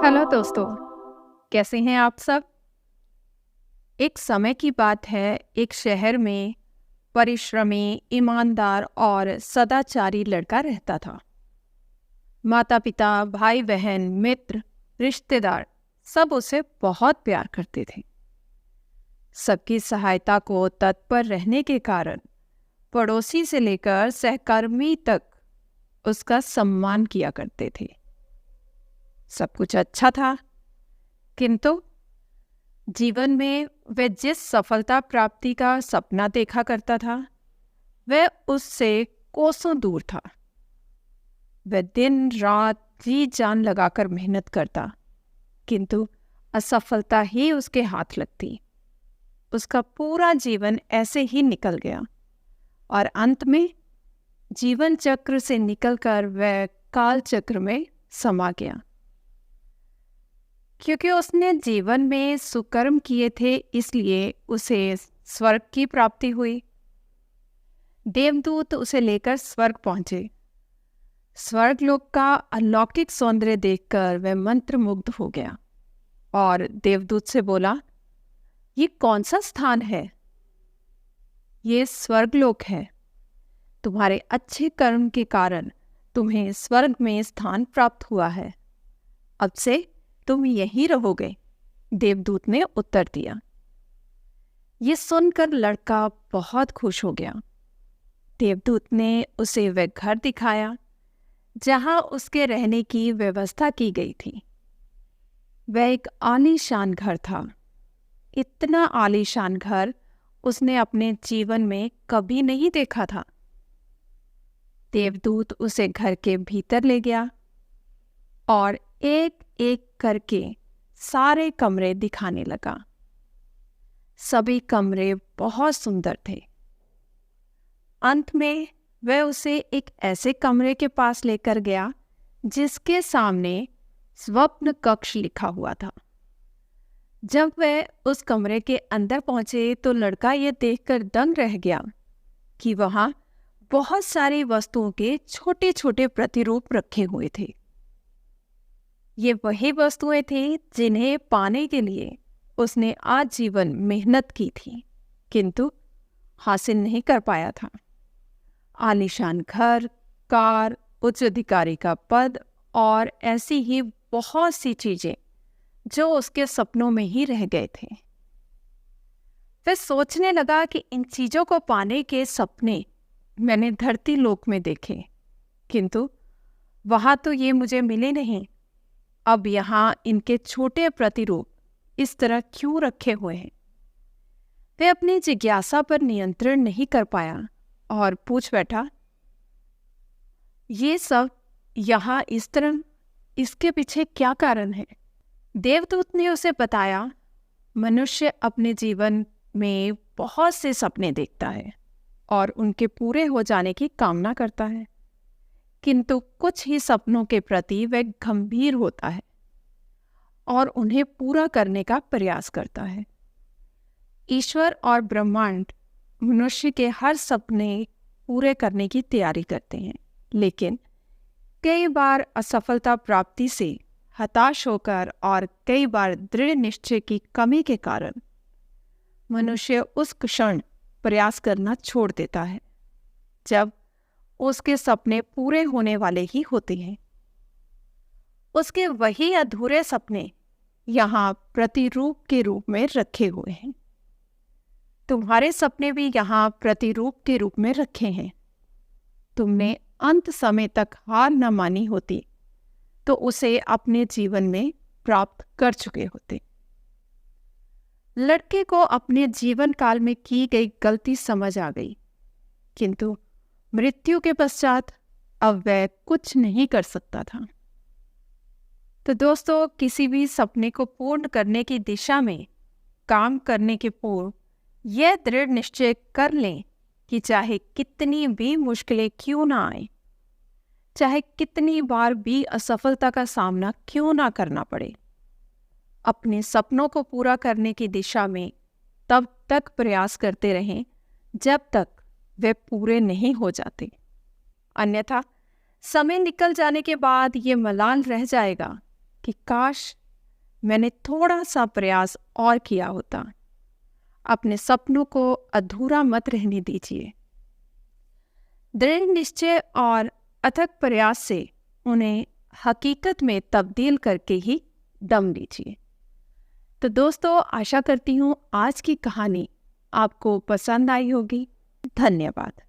Hello दोस्तों, कैसे हैं आप सब। एक समय की बात है, एक शहर में परिश्रमी, ईमानदार और सदाचारी लड़का रहता था। माता पिता, भाई बहन, मित्र, रिश्तेदार सब उसे बहुत प्यार करते थे। सबकी सहायता को तत्पर रहने के कारण पड़ोसी से लेकर सहकर्मी तक उसका सम्मान किया करते थे। सब कुछ अच्छा था, किंतु जीवन में वह जिस सफलता प्राप्ति का सपना देखा करता था, वह उससे कोसों दूर था। वह दिन रात जी जान लगाकर मेहनत करता, किंतु असफलता ही उसके हाथ लगती। उसका पूरा जीवन ऐसे ही निकल गया और अंत में जीवन चक्र से निकलकर वह काल चक्र में समा गया। क्योंकि उसने जीवन में सुकर्म किए थे, इसलिए उसे स्वर्ग की प्राप्ति हुई। देवदूत उसे लेकर स्वर्ग पहुंचे। स्वर्गलोक का अलौकिक सौंदर्य देखकर वह मंत्रमुग्ध हो गया और देवदूत से बोला, ये कौन सा स्थान है? ये स्वर्गलोक है। तुम्हारे अच्छे कर्म के कारण तुम्हें स्वर्ग में स्थान प्राप्त हुआ है। अब से तुम यहीं रहोगे, देवदूत ने उत्तर दिया। ये सुनकर लड़का बहुत खुश हो गया। देवदूत ने उसे वह घर दिखाया जहां उसके रहने की व्यवस्था की गई थी। वह एक आलीशान घर था। इतना आलीशान घर उसने अपने जीवन में कभी नहीं देखा था। देवदूत उसे घर के भीतर ले गया और एक एक करके सारे कमरे दिखाने लगा। सभी कमरे बहुत सुंदर थे। अंत में वह उसे एक ऐसे कमरे के पास लेकर गया जिसके सामने स्वप्न कक्ष लिखा हुआ था। जब वह उस कमरे के अंदर पहुंचे तो लड़का यह देखकर दंग रह गया कि वहां बहुत सारी वस्तुओं के छोटे छोटे प्रतिरूप रखे हुए थे। ये वही वस्तुएं थी जिन्हें पाने के लिए उसने आजीवन मेहनत की थी, किंतु हासिल नहीं कर पाया था। आलीशान घर, कार, उच्च अधिकारी का पद और ऐसी ही बहुत सी चीजें जो उसके सपनों में ही रह गए थे। वह सोचने लगा कि इन चीजों को पाने के सपने मैंने धरती लोक में देखे, किंतु वहां तो ये मुझे मिले नहीं। अब यहाँ इनके छोटे प्रतिरूप इस तरह क्यों रखे हुए हैं? वह अपनी जिज्ञासा पर नियंत्रण नहीं कर पाया और पूछ बैठा, ये सब यहाँ इस तरह, इसके पीछे क्या कारण है? देवदूत ने उसे बताया, मनुष्य अपने जीवन में बहुत से सपने देखता है और उनके पूरे हो जाने की कामना करता है, किंतु कुछ ही सपनों के प्रति वह गंभीर होता है और उन्हें पूरा करने का प्रयास करता है। ईश्वर और ब्रह्मांड मनुष्य के हर सपने पूरे करने की तैयारी करते हैं, लेकिन कई बार असफलता प्राप्ति से हताश होकर और कई बार दृढ़ निश्चय की कमी के कारण मनुष्य उस क्षण प्रयास करना छोड़ देता है जब उसके सपने पूरे होने वाले ही होते हैं। उसके वही अधूरे सपने यहाँ प्रतिरूप के रूप में रखे हुए हैं। तुम्हारे सपने भी यहाँ प्रतिरूप के रूप में रखे हैं। तुमने अंत समय तक हार न मानी होती तो उसे अपने जीवन में प्राप्त कर चुके होते। लड़के को अपने जीवन काल में की गई गलती समझ आ गई, किंतु मृत्यु के पश्चात अब वह कुछ नहीं कर सकता था। तो दोस्तों, किसी भी सपने को पूर्ण करने की दिशा में काम करने के पूर्व यह दृढ़ निश्चय कर लें कि चाहे कितनी भी मुश्किलें क्यों ना आए, चाहे कितनी बार भी असफलता का सामना क्यों ना करना पड़े, अपने सपनों को पूरा करने की दिशा में तब तक प्रयास करते रहें जब तक वे पूरे नहीं हो जाते। अन्यथा समय निकल जाने के बाद ये मलाल रह जाएगा कि काश मैंने थोड़ा सा प्रयास और किया होता। अपने सपनों को अधूरा मत रहने दीजिए। दृढ़ निश्चय और अथक प्रयास से उन्हें हकीकत में तब्दील करके ही दम लीजिए। तो दोस्तों, आशा करती हूँ आज की कहानी आपको पसंद आई होगी। धन्यवाद।